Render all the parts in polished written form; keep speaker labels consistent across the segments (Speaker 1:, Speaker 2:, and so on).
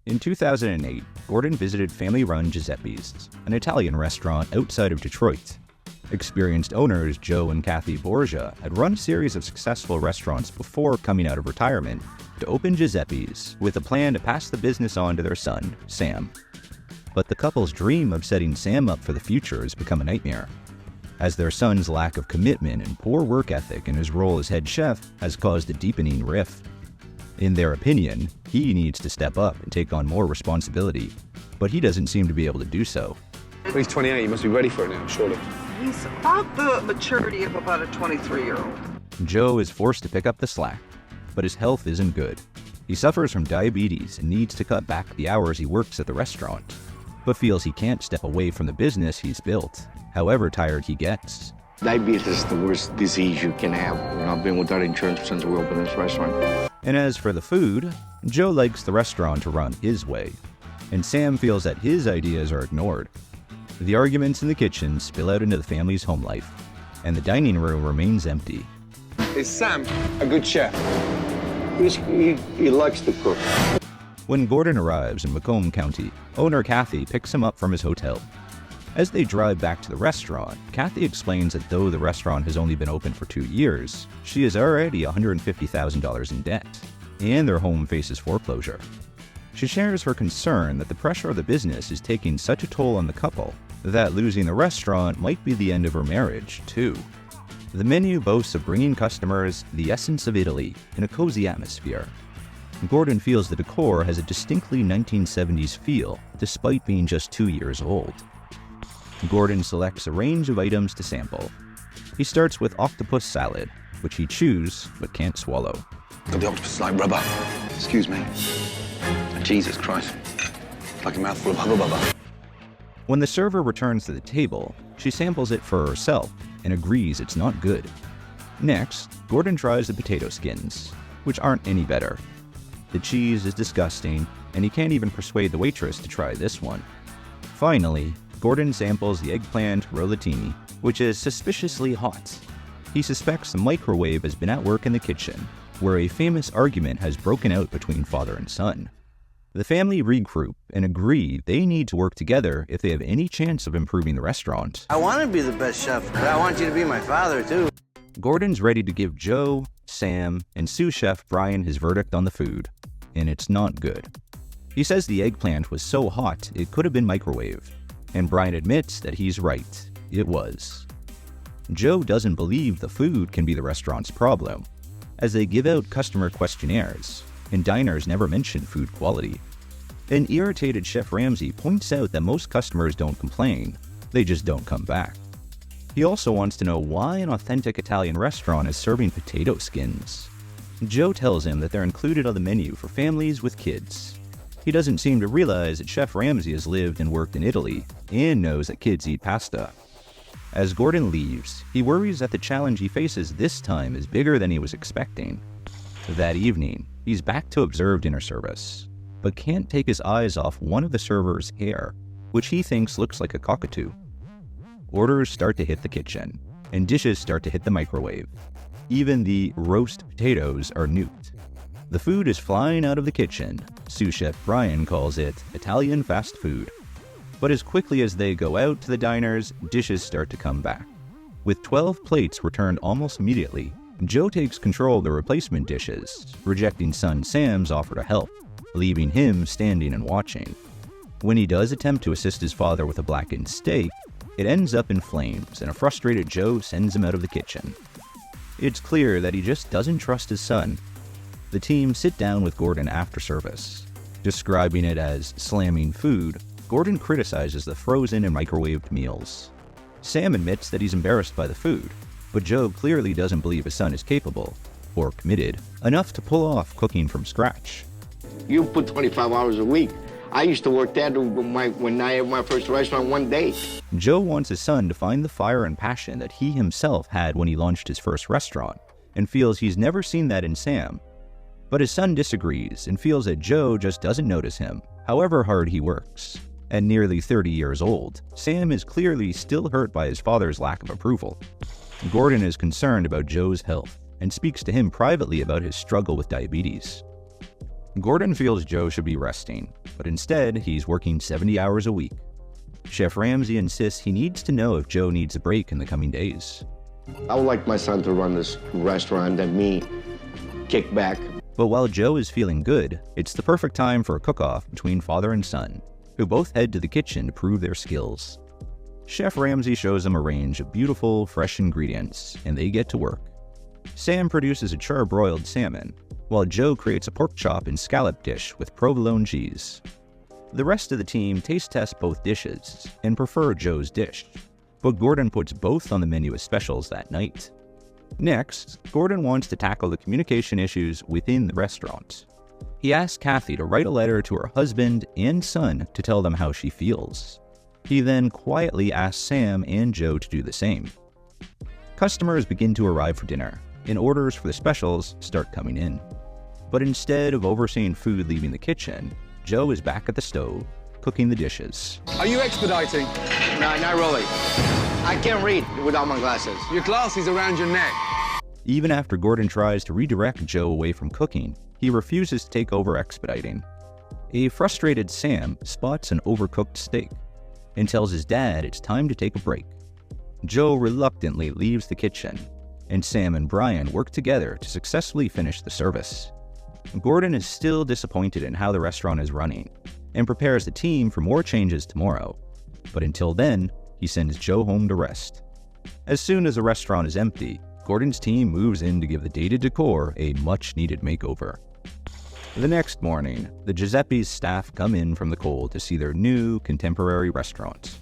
Speaker 1: In 2008, Gordon visited family-run Giuseppi's, an Italian restaurant outside of Detroit. Experienced owners Joe and Kathy Borgia had run a series of successful restaurants before coming out of retirement to open Giuseppi's with a plan to pass the business on to their son, Sam. But the couple's dream of setting Sam up for the future has become a nightmare, as their son's lack of commitment and poor work ethic in his role as head chef has caused a deepening rift. In their opinion, he needs to step up and take on more responsibility, but he doesn't seem to be able to do so.
Speaker 2: Well, he's 28, he must be ready for it now, surely.
Speaker 3: He's about the maturity of about a 23-year-old.
Speaker 1: Joe is forced to pick up the slack, but his health isn't good. He suffers from diabetes and needs to cut back the hours he works at the restaurant, but feels he can't step away from the business he's built, however tired he gets.
Speaker 4: Diabetes is the worst disease you can have. I've been without insurance since we opened this restaurant.
Speaker 1: And as for the food, Joe likes the restaurant to run his way, and Sam feels that his ideas are ignored. The arguments in the kitchen spill out into the family's home life, and the dining room remains empty.
Speaker 2: Is Sam a good chef?
Speaker 4: He likes to cook.
Speaker 1: When Gordon arrives in Macomb County, owner Kathy picks him up from his hotel. As they drive back to the restaurant, Kathy explains that though the restaurant has only been open for 2 years, she is already $150,000 in debt, and their home faces foreclosure. She shares her concern that the pressure of the business is taking such a toll on the couple that losing the restaurant might be the end of her marriage, too. The menu boasts of bringing customers the essence of Italy in a cozy atmosphere. Gordon feels the decor has a distinctly 1970s feel, despite being just 2 years old. Gordon selects a range of items to sample. He starts with octopus salad, which he chews but can't swallow.
Speaker 2: God, the octopus is like rubber. Excuse me. Jesus Christ. Like a mouthful of hubba bubba.
Speaker 1: When the server returns to the table, she samples it for herself and agrees it's not good. Next, Gordon tries the potato skins, which aren't any better. The cheese is disgusting, and he can't even persuade the waitress to try this one. Finally, Gordon samples the eggplant rollatini, which is suspiciously hot. He suspects the microwave has been at work in the kitchen, where a famous argument has broken out between father and son. The family regroup and agree they need to work together if they have any chance of improving the restaurant.
Speaker 5: I want to be the best chef, but I want you to be my father, too.
Speaker 1: Gordon's ready to give Joe, Sam, and sous chef Brian his verdict on the food, and it's not good. He says the eggplant was so hot it could have been microwaved, and Brian admits that he's right, it was. Joe doesn't believe the food can be the restaurant's problem, as they give out customer questionnaires, and diners never mention food quality. An irritated Chef Ramsay points out that most customers don't complain, they just don't come back. He also wants to know why an authentic Italian restaurant is serving potato skins. Joe tells him that they're included on the menu for families with kids. He doesn't seem to realize that Chef Ramsay has lived and worked in Italy and knows that kids eat pasta. As Gordon leaves, he worries that the challenge he faces this time is bigger than he was expecting. That evening, he's back to observe dinner service, but can't take his eyes off one of the servers' hair, which he thinks looks like a cockatoo. Orders start to hit the kitchen, and dishes start to hit the microwave. Even the roast potatoes are nuked. The food is flying out of the kitchen. Sous chef Brian calls it Italian fast food. But as quickly as they go out to the diners, dishes start to come back. With 12 plates returned almost immediately, Joe takes control of the replacement dishes, rejecting son Sam's offer to help, leaving him standing and watching. When he does attempt to assist his father with a blackened steak, it ends up in flames, and a frustrated Joe sends him out of the kitchen. It's clear that he just doesn't trust his son. The team sit down with Gordon after service. Describing it as slamming food, Gordon criticizes the frozen and microwaved meals. Sam admits that he's embarrassed by the food, but Joe clearly doesn't believe his son is capable, or committed, enough to pull off cooking from scratch.
Speaker 4: You put 25 hours a week. I used to work that when I had my first restaurant one day.
Speaker 1: Joe wants his son to find the fire and passion that he himself had when he launched his first restaurant, and feels he's never seen that in Sam. But his son disagrees and feels that Joe just doesn't notice him, however hard he works. At nearly 30 years old, Sam is clearly still hurt by his father's lack of approval. Gordon is concerned about Joe's health and speaks to him privately about his struggle with diabetes. Gordon feels Joe should be resting, but instead he's working 70 hours a week. Chef Ramsay insists he needs to know if Joe needs a break in the coming days.
Speaker 4: I would like my son to run this restaurant and me kick back.
Speaker 1: But while Joe is feeling good, it's the perfect time for a cook-off between father and son, who both head to the kitchen to prove their skills. Chef Ramsay shows them a range of beautiful, fresh ingredients, and they get to work. Sam produces a charbroiled salmon, while Joe creates a pork chop and scallop dish with provolone cheese. The rest of the team taste test both dishes and prefer Joe's dish, but Gordon puts both on the menu as specials that night. Next, Gordon wants to tackle the communication issues within the restaurant. He asks Kathy to write a letter to her husband and son to tell them how she feels. He then quietly asks Sam and Joe to do the same. Customers begin to arrive for dinner, and orders for the specials start coming in. But instead of overseeing food leaving the kitchen, Joe is back at the stove, cooking the dishes.
Speaker 6: Are you expediting?
Speaker 4: No, not really. I can't read without my glasses.
Speaker 6: Your glasses around your neck.
Speaker 1: Even after Gordon tries to redirect Joe away from cooking, he refuses to take over expediting. A frustrated Sam spots an overcooked steak and tells his dad it's time to take a break. Joe reluctantly leaves the kitchen, and Sam and Brian work together to successfully finish the service. Gordon is still disappointed in how the restaurant is running and prepares the team for more changes tomorrow. But until then, he sends Joe home to rest. As soon as the restaurant is empty, Gordon's team moves in to give the dated Decor a much-needed makeover. The next morning, the Giuseppi's staff come in from the cold to see their new, contemporary restaurant.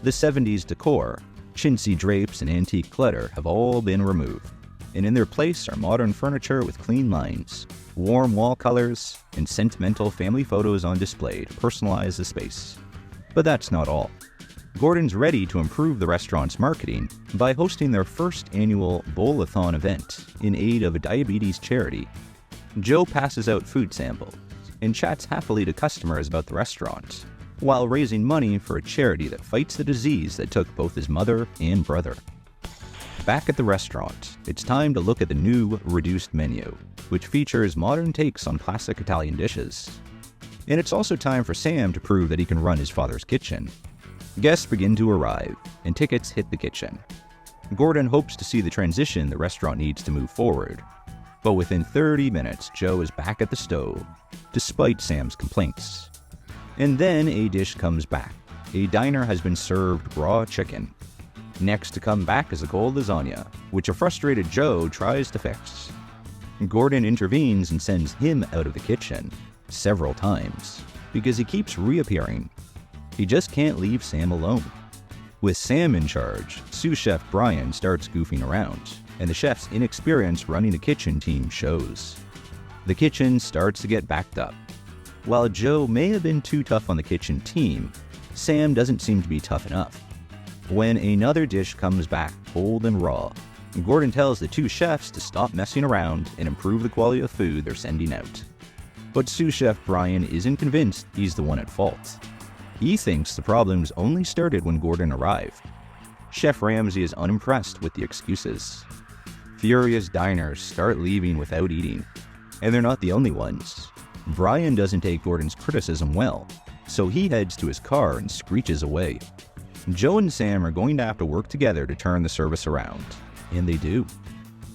Speaker 1: The 70s decor, chintzy drapes and antique clutter have all been removed, and in their place are modern furniture with clean lines, warm wall colors, and sentimental family photos on display to personalize the space. But that's not all. Gordon's ready to improve the restaurant's marketing by hosting their first annual Bowl-a-thon event in aid of a diabetes charity. Joe passes out food samples and chats happily to customers about the restaurant, while raising money for a charity that fights the disease that took both his mother and brother. Back at the restaurant, it's time to look at the new reduced menu, which features modern takes on classic Italian dishes. And it's also time for Sam to prove that he can run his father's kitchen. Guests begin to arrive, and tickets hit the kitchen. Gordon hopes to see the transition the restaurant needs to move forward. But within 30 minutes, Joe is back at the stove, despite Sam's complaints. And then a dish comes back. A diner has been served raw chicken. Next to come back is a cold lasagna, which a frustrated Joe tries to fix. Gordon intervenes and sends him out of the kitchen several times, because he keeps reappearing. He just can't leave Sam alone. With Sam in charge, sous chef Brian starts goofing around, and the chef's inexperience running the kitchen team shows. The kitchen starts to get backed up. While Joe may have been too tough on the kitchen team, Sam doesn't seem to be tough enough. When another dish comes back cold and raw, Gordon tells the two chefs to stop messing around and improve the quality of food they're sending out. But sous chef Brian isn't convinced he's the one at fault. He thinks the problems only started when Gordon arrived. Chef Ramsay is unimpressed with the excuses. Furious diners start leaving without eating, and they're not the only ones. Brian doesn't take Gordon's criticism well, so he heads to his car and screeches away. Joe and Sam are going to have to work together to turn the service around, and they do.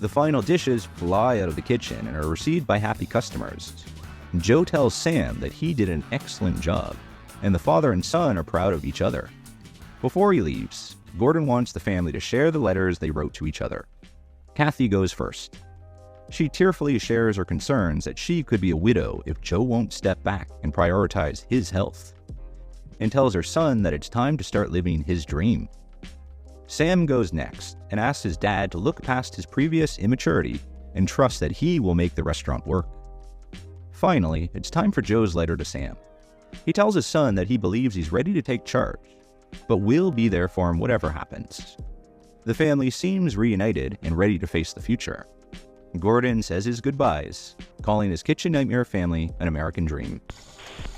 Speaker 1: The final dishes fly out of the kitchen and are received by happy customers. Joe tells Sam that he did an excellent job, and the father and son are proud of each other. Before he leaves, Gordon wants the family to share the letters they wrote to each other. Kathy goes first. She tearfully shares her concerns that she could be a widow if Joe won't step back and prioritize his health, and tells her son that it's time to start living his dream. Sam goes next and asks his dad to look past his previous immaturity and trust that he will make the restaurant work. Finally, it's time for Joe's letter to Sam. He tells his son that he believes he's ready to take charge, but will be there for him whatever happens. The family seems reunited and ready to face the future. Gordon says his goodbyes, calling his Kitchen Nightmare family an American dream.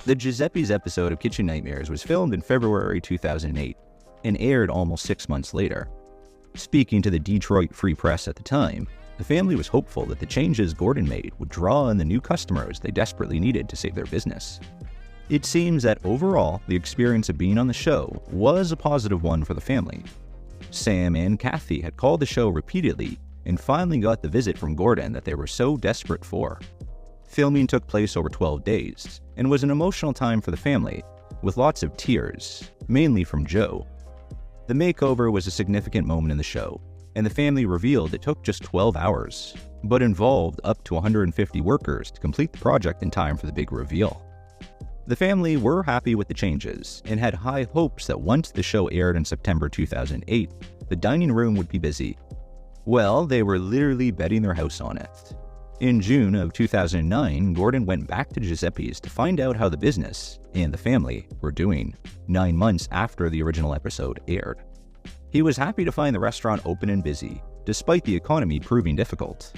Speaker 1: The Giuseppi's episode of Kitchen Nightmares was filmed in February 2008 and aired almost 6 months later. Speaking to the Detroit Free Press at the time, the family was hopeful that the changes Gordon made would draw in the new customers they desperately needed to save their business. It seems that overall, the experience of being on the show was a positive one for the family. Sam and Kathy had called the show repeatedly and finally got the visit from Gordon that they were so desperate for. Filming took place over 12 days and was an emotional time for the family, with lots of tears, mainly from Joe. The makeover was a significant moment in the show, and the family revealed it took just 12 hours, but involved up to 150 workers to complete the project in time for the big reveal. The family were happy with the changes and had high hopes that once the show aired in September 2008, the dining room would be busy. Well, they were literally betting their house on it. In June of 2009, Gordon went back to Giuseppi's to find out how the business and the family were doing, 9 months after the original episode aired. He was happy to find the restaurant open and busy, despite the economy proving difficult.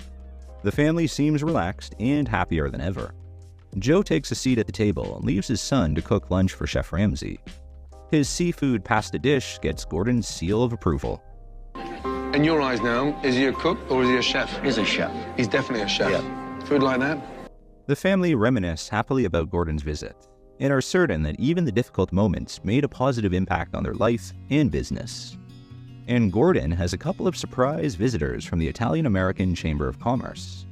Speaker 1: The family seems relaxed and happier than ever. Joe takes a seat at the table and leaves his son to cook lunch for Chef Ramsay. His seafood pasta dish gets Gordon's seal of approval.
Speaker 6: In your eyes now, is he a cook or is he a chef?
Speaker 4: He's a chef.
Speaker 6: He's definitely a chef.
Speaker 4: Yeah.
Speaker 6: Food like that?
Speaker 1: The family reminisce happily about Gordon's visit and are certain that even the difficult moments made a positive impact on their life and business. And Gordon has a couple of surprise visitors from the Italian-American Chamber of Commerce.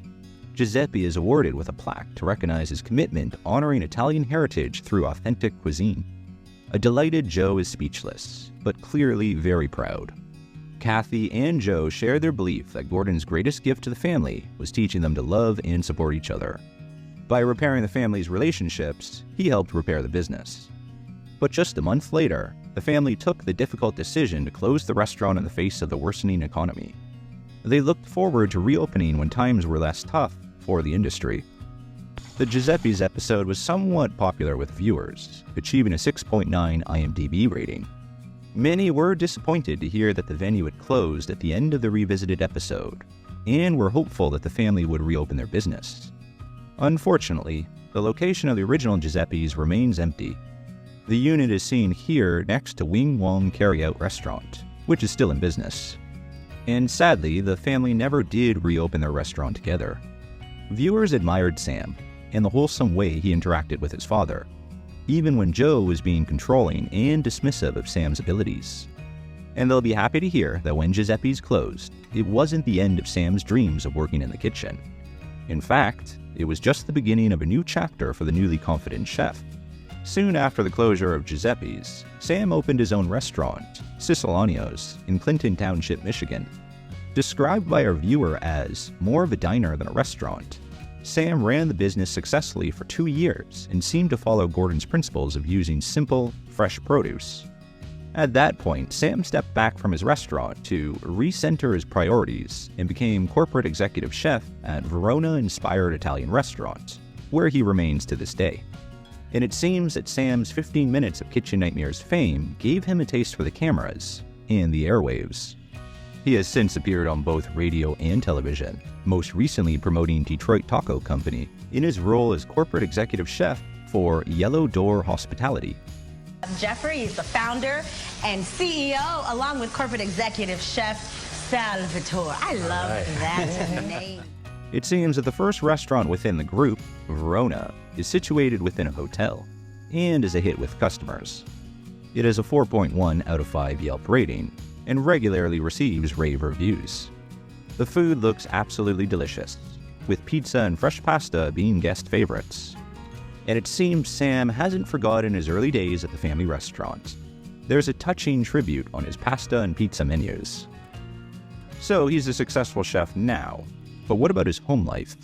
Speaker 1: Giuseppe is awarded with a plaque to recognize his commitment honoring Italian heritage through authentic cuisine. A delighted Joe is speechless, but clearly very proud. Kathy and Joe share their belief that Gordon's greatest gift to the family was teaching them to love and support each other. By repairing the family's relationships, he helped repair the business. But just a month later, the family took the difficult decision to close the restaurant in the face of the worsening economy. They looked forward to reopening when times were less tough for the industry. The Giuseppi's episode was somewhat popular with viewers, achieving a 6.9 IMDb rating. Many were disappointed to hear that the venue had closed at the end of the revisited episode, and were hopeful that the family would reopen their business. Unfortunately, the location of the original Giuseppi's remains empty. The unit is seen here next to Wing Wong Carryout Restaurant, which is still in business. And sadly, the family never did reopen their restaurant together. Viewers admired Sam and the wholesome way he interacted with his father, even when Joe was being controlling and dismissive of Sam's abilities. And they'll be happy to hear that when Giuseppi's closed, it wasn't the end of Sam's dreams of working in the kitchen. In fact, it was just the beginning of a new chapter for the newly confident chef. Soon after the closure of Giuseppi's, Sam opened his own restaurant, Siciliano's, in Clinton Township, Michigan. Described by our viewer as more of a diner than a restaurant, Sam ran the business successfully for 2 years and seemed to follow Gordon's principles of using simple, fresh produce. At that point, Sam stepped back from his restaurant to recenter his priorities and became corporate executive chef at Verona-inspired Italian restaurant, where he remains to this day. And it seems that Sam's 15 minutes of Kitchen Nightmares fame gave him a taste for the cameras and the airwaves. He has since appeared on both radio and television, most recently promoting Detroit Taco Company in his role as corporate executive chef for Yellow Door Hospitality.
Speaker 7: Jeffrey is the founder and CEO, along with corporate executive chef Salvatore. I love that name.
Speaker 1: It seems that the first restaurant within the group, Verona, is situated within a hotel and is a hit with customers. It has a 4.1 out of 5 Yelp rating and regularly receives rave reviews. The food looks absolutely delicious, with pizza and fresh pasta being guest favorites. And it seems Sam hasn't forgotten his early days at the family restaurant. There's a touching tribute on his pasta and pizza menus. So he's a successful chef now, but what about his home life?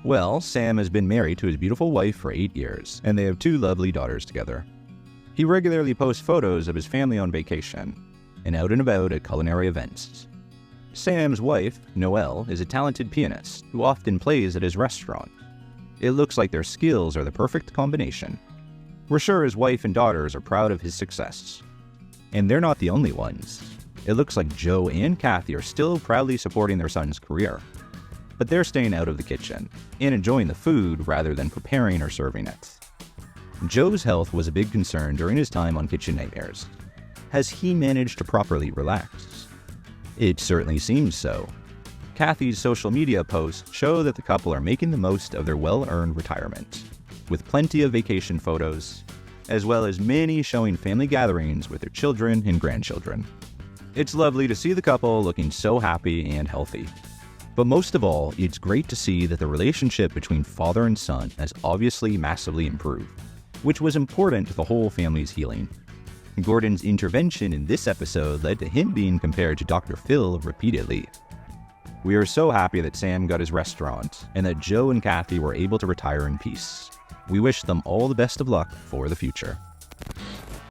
Speaker 1: Well, Sam has been married to his beautiful wife for 8 years, and they have 2 lovely daughters together. He regularly posts photos of his family on vacation, and out and about at culinary events. Sam's wife, Noelle, is a talented pianist who often plays at his restaurant. It looks like their skills are the perfect combination. We're sure his wife and daughters are proud of his success. And they're not the only ones. It looks like Joe and Kathy are still proudly supporting their son's career. But they're staying out of the kitchen and enjoying the food rather than preparing or serving it. Joe's health was a big concern during his time on Kitchen Nightmares. Has he managed to properly relax? It certainly seems so. Kathy's social media posts show that the couple are making the most of their well-earned retirement. with plenty of vacation photos, as well as many showing family gatherings with their children and grandchildren. It's lovely to see the couple looking so happy and healthy. But most of all, it's great to see that the relationship between father and son has obviously massively improved, which was important to the whole family's healing. Gordon's intervention in this episode led to him being compared to Dr. Phil repeatedly. We are so happy that Sam got his restaurant and that Joe and Kathy were able to retire in peace. We wish them all the best of luck for the future.